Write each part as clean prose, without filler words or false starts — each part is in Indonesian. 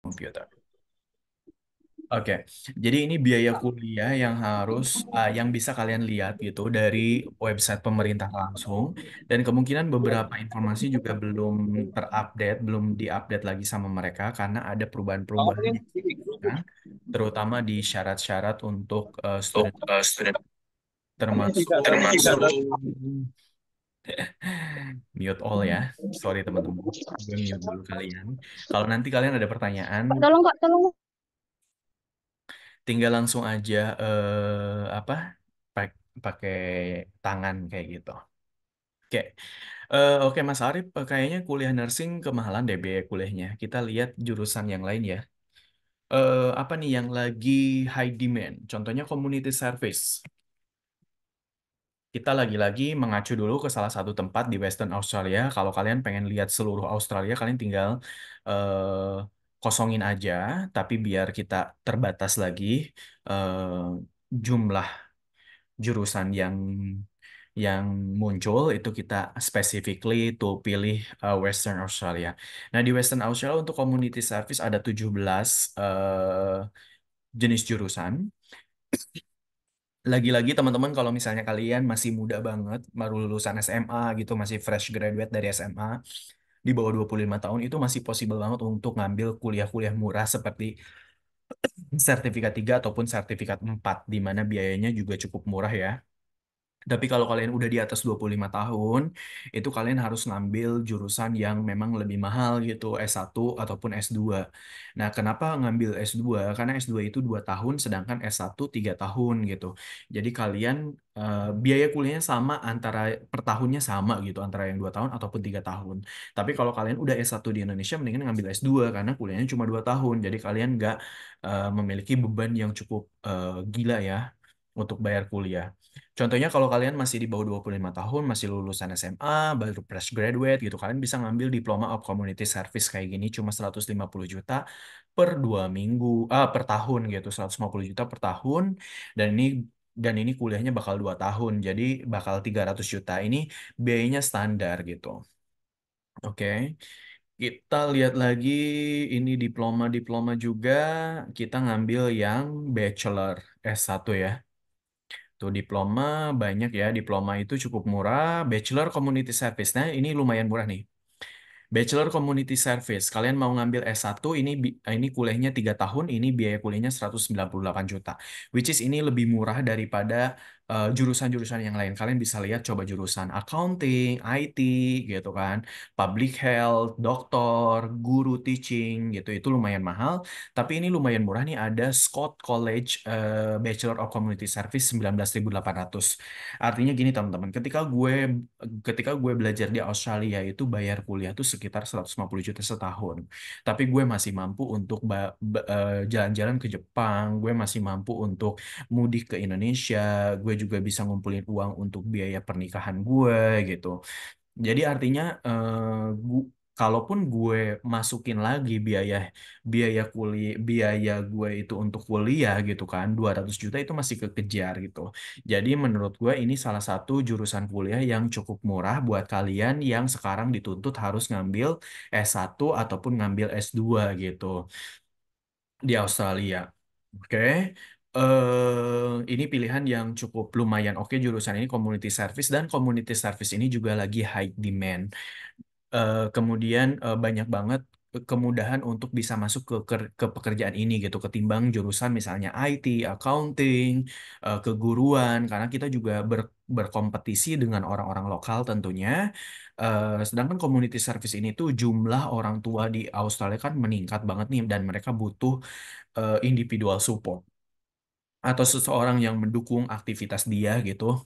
Komputer. Oke, jadi ini biaya kuliah yang yang bisa kalian lihat gitu dari website pemerintah langsung, dan kemungkinan beberapa informasi juga belum terupdate, belum diupdate lagi sama mereka karena ada perubahan-perubahan yang signifikan, terutama di syarat-syarat untuk student Student termasuk termasuk mute all ya. Sorry teman-teman, gue mute dulu kalian. Kalau nanti kalian ada pertanyaan, Kak, tolong. tinggal langsung aja apa pakai tangan kayak gitu. Oke, oke Mas Arif, kayaknya kuliah nursing kemahalan deh biaya kuliahnya. Kita lihat jurusan yang lain ya. Apa nih yang lagi high demand? Contohnya community service. Kita lagi-lagi mengacu dulu ke salah satu tempat di Western Australia. Kalau kalian pengen lihat seluruh Australia, kalian tinggal eh, kosongin aja. Tapi biar kita terbatas lagi jumlah jurusan yang muncul, itu kita specifically tuh pilih Western Australia. Nah, di Western Australia untuk community service ada 17 jenis jurusan. Lagi-lagi teman-teman, kalau misalnya kalian masih muda banget, baru lulusan SMA gitu, masih fresh graduate dari SMA, di bawah 25 tahun, itu masih possible banget untuk ngambil kuliah-kuliah murah seperti sertifikat 3 ataupun sertifikat 4, di mana biayanya juga cukup murah ya. Tapi kalau kalian udah di atas 25 tahun, itu kalian harus ngambil jurusan yang memang lebih mahal gitu, S1 ataupun S2. Nah, kenapa ngambil S2? Karena S2 itu 2 tahun, sedangkan S1 3 tahun gitu. Jadi kalian biaya kuliahnya sama, antara per tahunnya sama gitu, antara yang 2 tahun ataupun 3 tahun. Tapi kalau kalian udah S1 di Indonesia, mendingan ngambil S2 karena kuliahnya cuma 2 tahun. Jadi kalian nggak memiliki beban yang cukup gila ya untuk bayar kuliah. Contohnya kalau kalian masih di bawah 25 tahun, masih lulusan SMA, baru fresh graduate gitu, kalian bisa ngambil Diploma of Community Service kayak gini cuma 150 juta per 2 minggu, per tahun gitu, 150 juta per tahun, dan ini kuliahnya bakal 2 tahun, jadi bakal 300 juta. Ini biayanya standar gitu. Oke, kita lihat lagi ini diploma-diploma juga, kita ngambil yang Bachelor S1 ya. Tuh diploma banyak ya, diploma itu cukup murah. Bachelor Community Service, nah ini lumayan murah nih. Bachelor Community Service, kalian mau ngambil S1, ini kuliahnya 3 tahun, ini biaya kuliahnya 198 juta. Which is ini lebih murah daripada jurusan-jurusan yang lain. Kalian bisa lihat coba jurusan accounting, IT gitu kan, public health, doktor, guru teaching gitu. Itu lumayan mahal, tapi ini lumayan murah nih, ada Scott College Bachelor of Community Service 19.800. Artinya gini teman-teman, ketika gue belajar di Australia itu bayar kuliah tuh sekitar 150 juta setahun. Tapi gue masih mampu untuk jalan-jalan ke Jepang, gue masih mampu untuk mudik ke Indonesia, gue juga bisa ngumpulin uang untuk biaya pernikahan gue gitu. Jadi artinya kalaupun gue masukin lagi biaya biaya kuliah biaya gue itu untuk kuliah gitu kan, 200 juta itu masih kekejar gitu. Jadi menurut gue ini salah satu jurusan kuliah yang cukup murah buat kalian yang sekarang dituntut harus ngambil S1 ataupun ngambil S2 gitu di Australia. Oke. Ini pilihan yang cukup lumayan oke, jurusan ini community service, dan community service ini juga lagi high demand. Kemudian banyak banget kemudahan untuk bisa masuk ke pekerjaan ini gitu, ketimbang jurusan misalnya IT, accounting, keguruan, karena kita juga berkompetisi dengan orang-orang lokal tentunya. Sedangkan community service ini tuh jumlah orang tua di Australia kan meningkat banget nih, dan mereka butuh individual support atau seseorang yang mendukung aktivitas dia gitu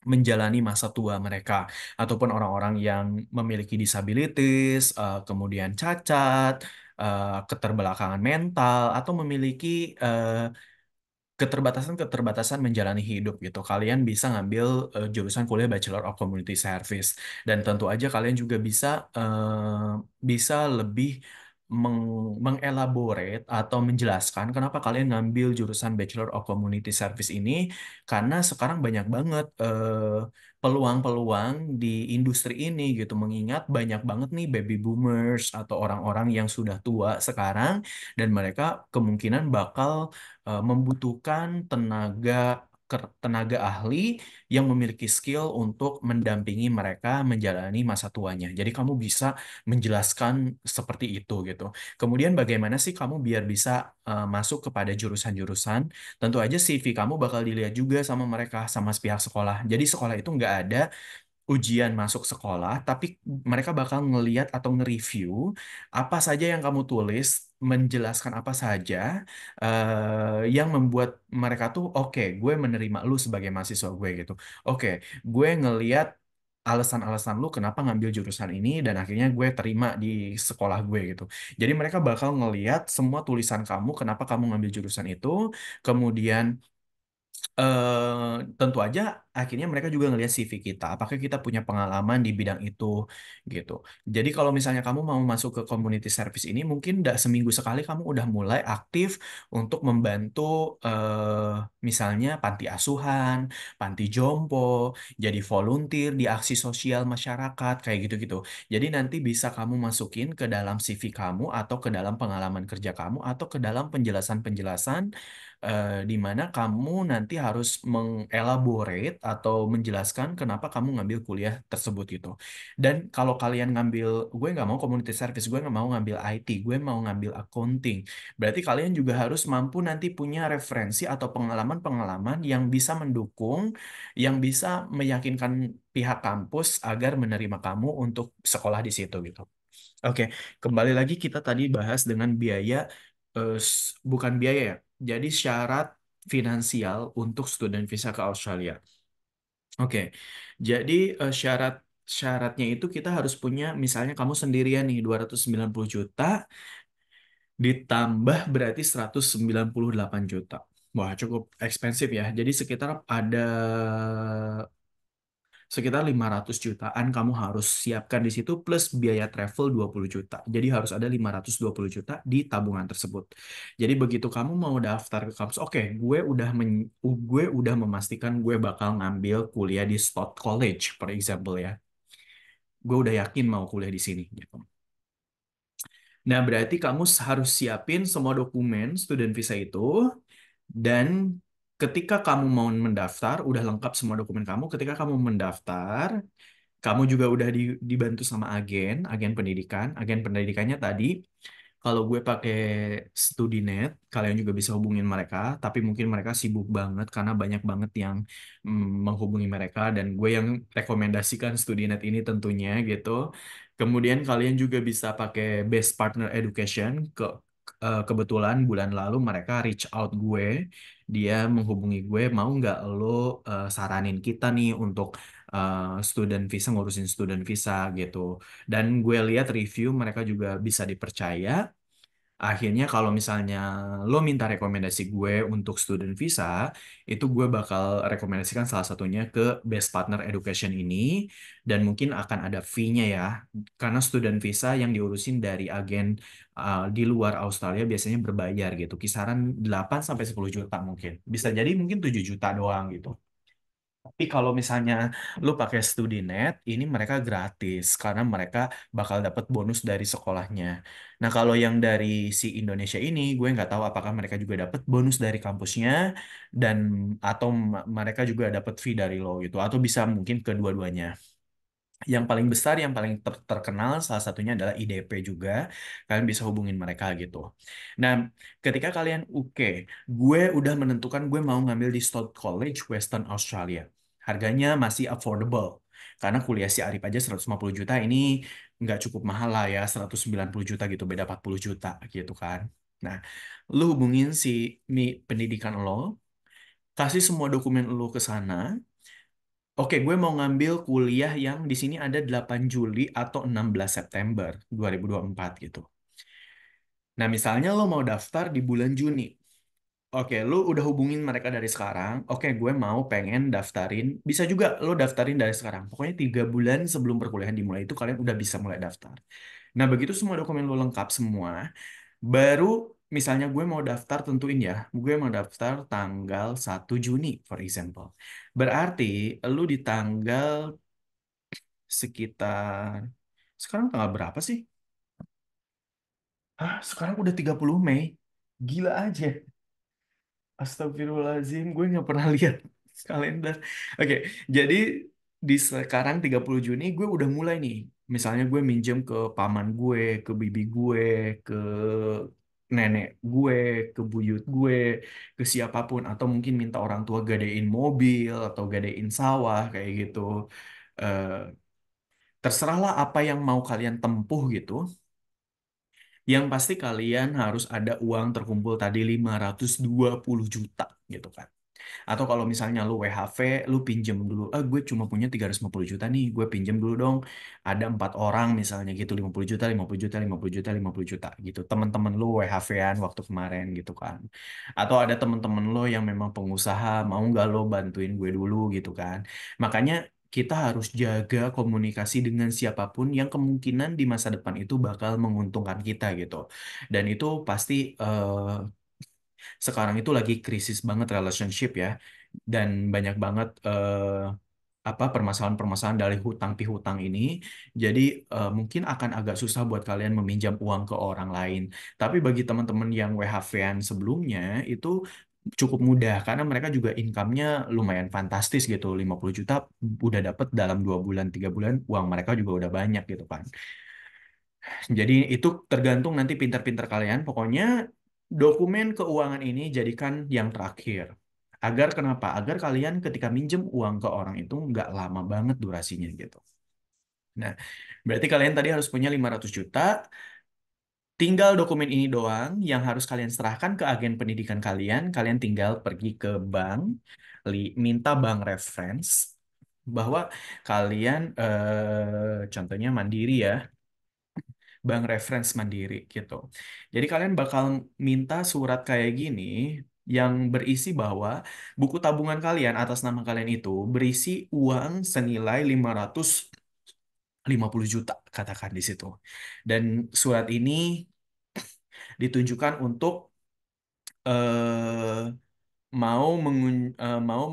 menjalani masa tua mereka, ataupun orang-orang yang memiliki disabilities, kemudian cacat, keterbelakangan mental, atau memiliki keterbatasan-keterbatasan menjalani hidup gitu. Kalian bisa ngambil jurusan kuliah Bachelor of Community Service, dan tentu aja kalian juga bisa lebih mengelaborate atau menjelaskan kenapa kalian ngambil jurusan Bachelor of Community Service ini, karena sekarang banyak banget peluang-peluang di industri ini gitu. Mengingat banyak banget nih baby boomers atau orang-orang yang sudah tua sekarang dan mereka kemungkinan bakal membutuhkan tenaga ahli yang memiliki skill untuk mendampingi mereka menjalani masa tuanya. Jadi kamu bisa menjelaskan seperti itu gitu. Kemudian bagaimana sih kamu biar bisa masuk kepada jurusan-jurusan? Tentu aja CV kamu bakal dilihat juga sama mereka, sama pihak sekolah. Jadi sekolah itu nggak ada ujian masuk sekolah, tapi mereka bakal ngeliat atau nge-review apa saja yang kamu tulis, menjelaskan apa saja yang membuat mereka tuh oke, gue menerima lu sebagai mahasiswa gue gitu. Oke, gue ngeliat alasan-alasan lu kenapa ngambil jurusan ini dan akhirnya gue terima di sekolah gue gitu. Jadi mereka bakal ngeliat semua tulisan kamu, kenapa kamu ngambil jurusan itu, kemudian tentu aja akhirnya mereka juga ngelihat CV kita, apakah kita punya pengalaman di bidang itu gitu. Jadi kalau misalnya kamu mau masuk ke community service ini, mungkin tidak seminggu sekali kamu udah mulai aktif untuk membantu misalnya panti asuhan, panti jompo, jadi volunteer di aksi sosial masyarakat kayak gitu-gitu. Jadi nanti bisa kamu masukin ke dalam CV kamu atau ke dalam pengalaman kerja kamu atau ke dalam penjelasan-penjelasan di mana kamu nanti harus mengelaborate atau menjelaskan kenapa kamu ngambil kuliah tersebut gitu. Dan kalau kalian ngambil, gue nggak mau community service, gue nggak mau ngambil IT, gue mau ngambil accounting. Berarti kalian juga harus mampu nanti punya referensi atau pengalaman-pengalaman yang bisa mendukung, yang bisa meyakinkan pihak kampus agar menerima kamu untuk sekolah di situ gitu. Oke, kembali lagi kita tadi bahas dengan biaya, bukan biaya ya. Jadi syarat finansial untuk student visa ke Australia. Oke, jadi syaratnya itu kita harus punya, misalnya kamu sendirian nih 290 juta, ditambah berarti 198 juta. Wah, cukup ekspensif ya. Jadi sekitar 500 jutaan kamu harus siapkan di situ plus biaya travel 20 juta. Jadi harus ada 520 juta di tabungan tersebut. Jadi begitu kamu mau daftar ke kampus, oke, gue udah memastikan gue bakal ngambil kuliah di Stott College, for example ya. Gue udah yakin mau kuliah di sini gitu. Nah, berarti kamu harus siapin semua dokumen student visa itu dan ketika kamu mau mendaftar, udah lengkap semua dokumen kamu. Ketika kamu mendaftar, kamu juga udah dibantu sama agen pendidikan. Agen pendidikannya tadi, kalau gue pakai StudiNet, kalian juga bisa hubungin mereka, tapi mungkin mereka sibuk banget karena banyak banget yang menghubungi mereka dan gue yang rekomendasikan StudiNet ini tentunya gitu. Kemudian kalian juga bisa pakai Best Partner Education. Kebetulan bulan lalu mereka reach out gue, dia menghubungi gue, mau nggak lo saranin kita nih untuk student visa, ngurusin student visa gitu. Dan gue lihat review mereka juga bisa dipercaya. Akhirnya kalau misalnya lo minta rekomendasi gue untuk student visa, itu gue bakal rekomendasikan salah satunya ke Best Partner Education ini, dan mungkin akan ada fee-nya ya, karena student visa yang diurusin dari agen di luar Australia biasanya berbayar gitu, kisaran 8 sampai 10 juta mungkin. Bisa jadi mungkin 7 juta doang gitu. Tapi kalau misalnya lu pakai StudiNet, ini mereka gratis karena mereka bakal dapat bonus dari sekolahnya. Nah, kalau yang dari si Indonesia ini, gue nggak tahu apakah mereka juga dapat bonus dari kampusnya dan atau mereka juga dapat fee dari lo gitu, atau bisa mungkin kedua-duanya. Yang paling besar, yang paling terkenal salah satunya adalah IDP juga. Kalian bisa hubungin mereka gitu. Nah, ketika kalian oke, gue udah menentukan gue mau ngambil di Stott College, Western Australia. Harganya masih affordable. Karena kuliah si Arif aja 150 juta, ini nggak cukup mahal lah ya, 190 juta gitu, beda 40 juta gitu kan. Nah, lu hubungin si pendidikan lo, kasih semua dokumen lo ke sana. Oke, gue mau ngambil kuliah yang di sini ada 8 Juli atau 16 September 2024 gitu. Nah, misalnya lo mau daftar di bulan Juni. Oke, lo udah hubungin mereka dari sekarang. Oke, gue mau pengen daftarin. Bisa juga lo daftarin dari sekarang. Pokoknya 3 bulan sebelum perkuliahan dimulai itu kalian udah bisa mulai daftar. Nah, begitu semua dokumen lu lengkap semua, baru misalnya gue mau daftar, tentuin ya, gue mau daftar tanggal 1 Juni, for example. Berarti lu di tanggal sekitar, sekarang tanggal berapa sih? Sekarang udah 30 Mei. Gila aja. Astagfirullahaladzim, gue nggak pernah lihat kalender. Oke, jadi di sekarang 30 Juni gue udah mulai nih. Misalnya gue minjem ke paman gue, ke bibi gue, ke nenek gue, ke buyut gue, ke siapapun. Atau mungkin minta orang tua gadein mobil atau gadein sawah kayak gitu. Eh, Terserahlah apa yang mau kalian tempuh gitu. Yang pasti kalian harus ada uang terkumpul tadi 520 juta gitu kan. Atau kalau misalnya lu WHV, lu pinjem dulu. Gue cuma punya 350 juta nih, gue pinjem dulu dong. Ada 4 orang misalnya gitu, 50 juta, 50 juta, 50 juta, 50 juta gitu. Teman-teman lu WHV-an waktu kemarin gitu kan. Atau ada teman-teman lo yang memang pengusaha, mau nggak lo bantuin gue dulu gitu kan. Makanya kita harus jaga komunikasi dengan siapapun yang kemungkinan di masa depan itu bakal menguntungkan kita gitu. Dan itu pasti sekarang itu lagi krisis banget relationship ya, dan banyak banget apa permasalahan-permasalahan dari hutang pihutang ini. Jadi mungkin akan agak susah buat kalian meminjam uang ke orang lain. Tapi bagi teman-teman yang WHV-an sebelumnya itu cukup mudah karena mereka juga income-nya lumayan fantastis gitu. 50 juta udah dapet dalam 2 bulan, 3 bulan, uang mereka juga udah banyak gitu kan. Jadi itu tergantung nanti pintar-pintar kalian. Pokoknya dokumen keuangan ini jadikan yang terakhir. Agar kenapa? Agar kalian ketika minjem uang ke orang itu nggak lama banget durasinya gitu. Nah, berarti kalian tadi harus punya 500 juta. Tinggal dokumen ini doang yang harus kalian serahkan ke agen pendidikan kalian. Kalian tinggal pergi ke bank, minta bank reference bahwa kalian contohnya Mandiri ya, bank reference Mandiri gitu. Jadi kalian bakal minta surat kayak gini yang berisi bahwa buku tabungan kalian atas nama kalian itu berisi uang senilai 550 juta katakan di situ. Dan surat ini ditujukan untuk eh, mau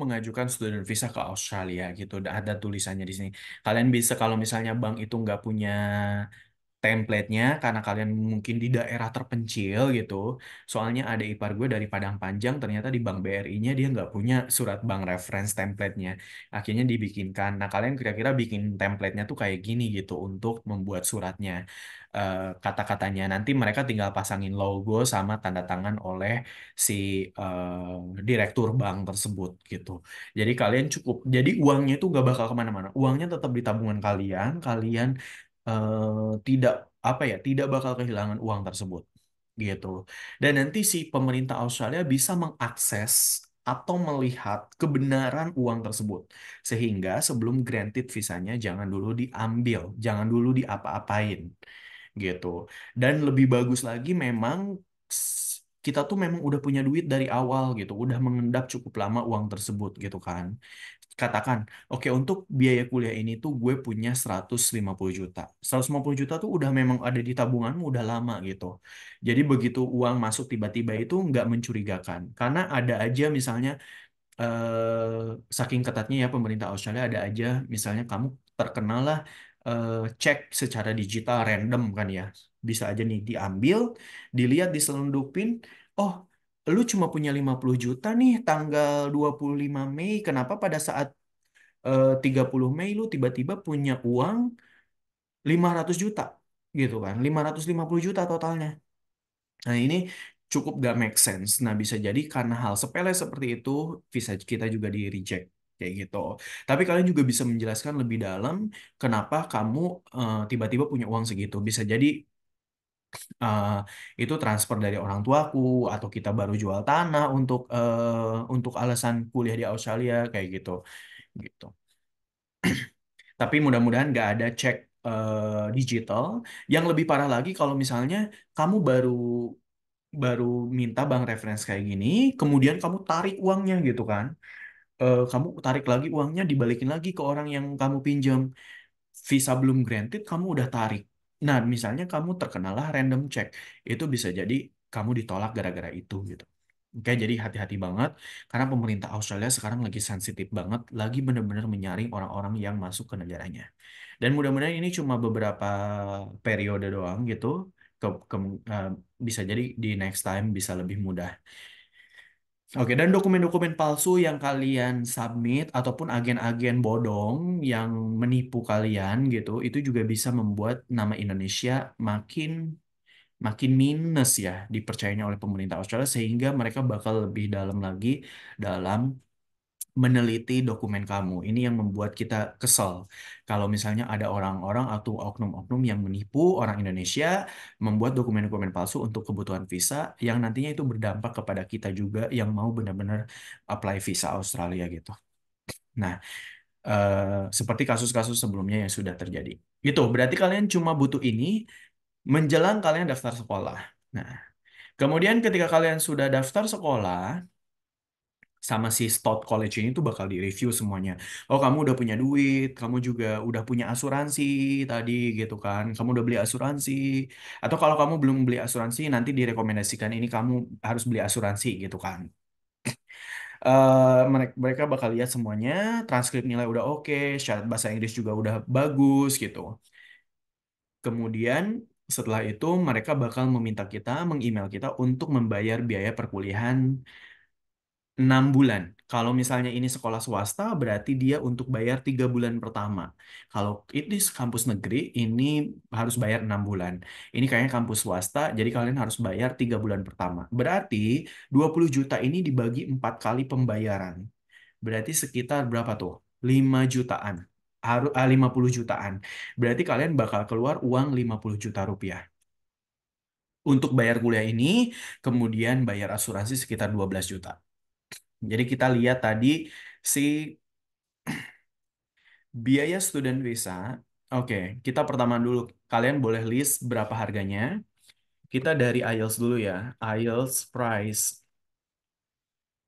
mengajukan student visa ke Australia gitu. Ada tulisannya di sini. Kalian bisa kalau misalnya bank itu nggak punya template-nya karena kalian mungkin di daerah terpencil gitu. Soalnya ada ipar gue dari Padang Panjang, ternyata di Bank BRI-nya dia nggak punya surat bank reference template-nya. Akhirnya dibikinkan. Nah, kalian kira-kira bikin template-nya tuh kayak gini gitu untuk membuat suratnya. Kata-katanya nanti mereka tinggal pasangin logo sama tanda tangan oleh si direktur bank tersebut gitu. Jadi kalian cukup, jadi uangnya itu nggak bakal kemana-mana. Uangnya tetap di tabungan kalian. Kalian tidak apa ya, tidak bakal kehilangan uang tersebut gitu. Dan nanti si pemerintah Australia bisa mengakses atau melihat kebenaran uang tersebut, sehingga sebelum granted visanya jangan dulu diambil, jangan dulu diapa-apain gitu. Dan lebih bagus lagi memang kita tuh memang udah punya duit dari awal gitu, udah mengendap cukup lama uang tersebut gitu kan. Katakan, oke untuk biaya kuliah ini tuh gue punya 150 juta. 150 juta tuh udah memang ada di tabunganmu udah lama gitu. Jadi begitu uang masuk tiba-tiba itu nggak mencurigakan. Karena ada aja misalnya saking ketatnya ya pemerintah Australia, ada aja misalnya kamu terkenal lah cek secara digital random kan ya, bisa aja nih diambil, dilihat, diselundupin, oh lu cuma punya 50 juta nih tanggal 25 Mei, kenapa pada saat 30 Mei lu tiba-tiba punya uang 500 juta gitu kan, 550 juta totalnya. Nah, ini cukup gak make sense. Nah, bisa jadi karena hal sepele seperti itu, visa kita juga di reject. Kayak gitu. Tapi kalian juga bisa menjelaskan lebih dalam kenapa kamu tiba-tiba punya uang segitu. Bisa jadi eh, itu transfer dari orang tuaku, atau kita baru jual tanah untuk alasan kuliah di Australia, kayak gitu. Gitu. Tapi mudah-mudahan nggak ada cek digital. Yang lebih parah lagi kalau misalnya kamu baru baru minta bank reference kayak gini, kemudian kamu tarik uangnya gitu kan. Kamu tarik lagi uangnya, dibalikin lagi ke orang yang kamu pinjam. Visa belum granted, kamu udah tarik. Nah, misalnya kamu terkenalah random check, itu bisa jadi kamu ditolak gara-gara itu gitu. Oke, jadi hati-hati banget karena pemerintah Australia sekarang lagi sensitif banget, lagi benar-benar menyaring orang-orang yang masuk ke negaranya. Dan mudah-mudahan ini cuma beberapa periode doang gitu. Eh, bisa jadi di next time bisa lebih mudah. Oke, dan dokumen-dokumen palsu yang kalian submit ataupun agen-agen bodong yang menipu kalian gitu, itu juga bisa membuat nama Indonesia makin makin minus ya dipercayanya oleh pemerintah Australia sehingga mereka bakal lebih dalam lagi dalam meneliti dokumen kamu. Ini yang membuat kita kesel. Kalau misalnya ada orang-orang atau oknum-oknum yang menipu orang Indonesia, membuat dokumen-dokumen palsu untuk kebutuhan visa, yang nantinya itu berdampak kepada kita juga yang mau benar-benar apply visa Australia gitu. Nah, seperti kasus-kasus sebelumnya yang sudah terjadi. Gitu, berarti kalian cuma butuh ini menjelang kalian daftar sekolah. Nah, kemudian ketika kalian sudah daftar sekolah, sama si Stott College ini tuh bakal direview semuanya. Oh, kamu udah punya duit, kamu juga udah punya asuransi tadi gitu kan. Kamu udah beli asuransi. Atau kalau kamu belum beli asuransi, nanti direkomendasikan ini kamu harus beli asuransi gitu kan. Mereka bakal lihat semuanya, transkrip nilai udah oke, syarat bahasa Inggris juga udah bagus gitu. Kemudian setelah itu mereka bakal meminta kita, meng-email kita untuk membayar biaya perkuliahan 6 bulan. Kalau misalnya ini sekolah swasta, berarti dia untuk bayar 3 bulan pertama. Kalau ini kampus negeri, ini harus bayar 6 bulan. Ini kayaknya kampus swasta, jadi kalian harus bayar 3 bulan pertama. Berarti 20 juta ini dibagi 4 kali pembayaran. Berarti sekitar berapa tuh? 5 jutaan. 50 jutaan. Berarti kalian bakal keluar uang 50 juta rupiah. Untuk bayar kuliah ini, kemudian bayar asuransi sekitar 12 juta. Jadi kita lihat tadi si biaya student visa. Oke, kita pertama dulu kalian boleh list berapa harganya. Kita dari IELTS dulu ya. IELTS price.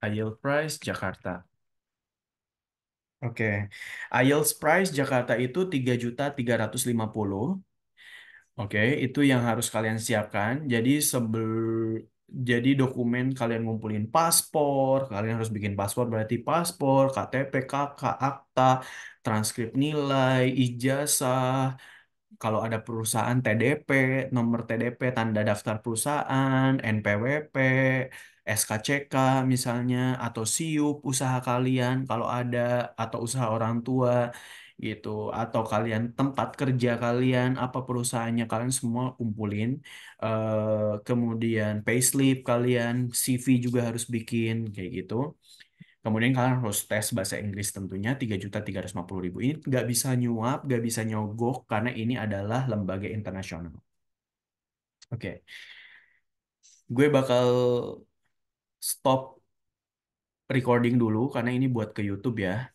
IELTS price Jakarta. Oke. IELTS price Jakarta itu 3.350. Oke, itu yang harus kalian siapkan. Jadi dokumen kalian ngumpulin paspor, kalian harus bikin paspor berarti paspor, KTP, KK, akta, transkrip nilai, ijazah, kalau ada perusahaan TDP, nomor TDP, tanda daftar perusahaan, NPWP, SKCK misalnya, atau SIUP usaha kalian kalau ada, atau usaha orang tua gitu, atau kalian tempat kerja kalian, apa perusahaannya kalian semua kumpulin. Kemudian payslip kalian, CV juga harus bikin kayak gitu. Kemudian kalian harus tes bahasa Inggris tentunya 3.350.000. Ini nggak bisa nyuap, nggak bisa nyogok karena ini adalah lembaga internasional. Oke, gue bakal stop recording dulu karena ini buat ke YouTube ya.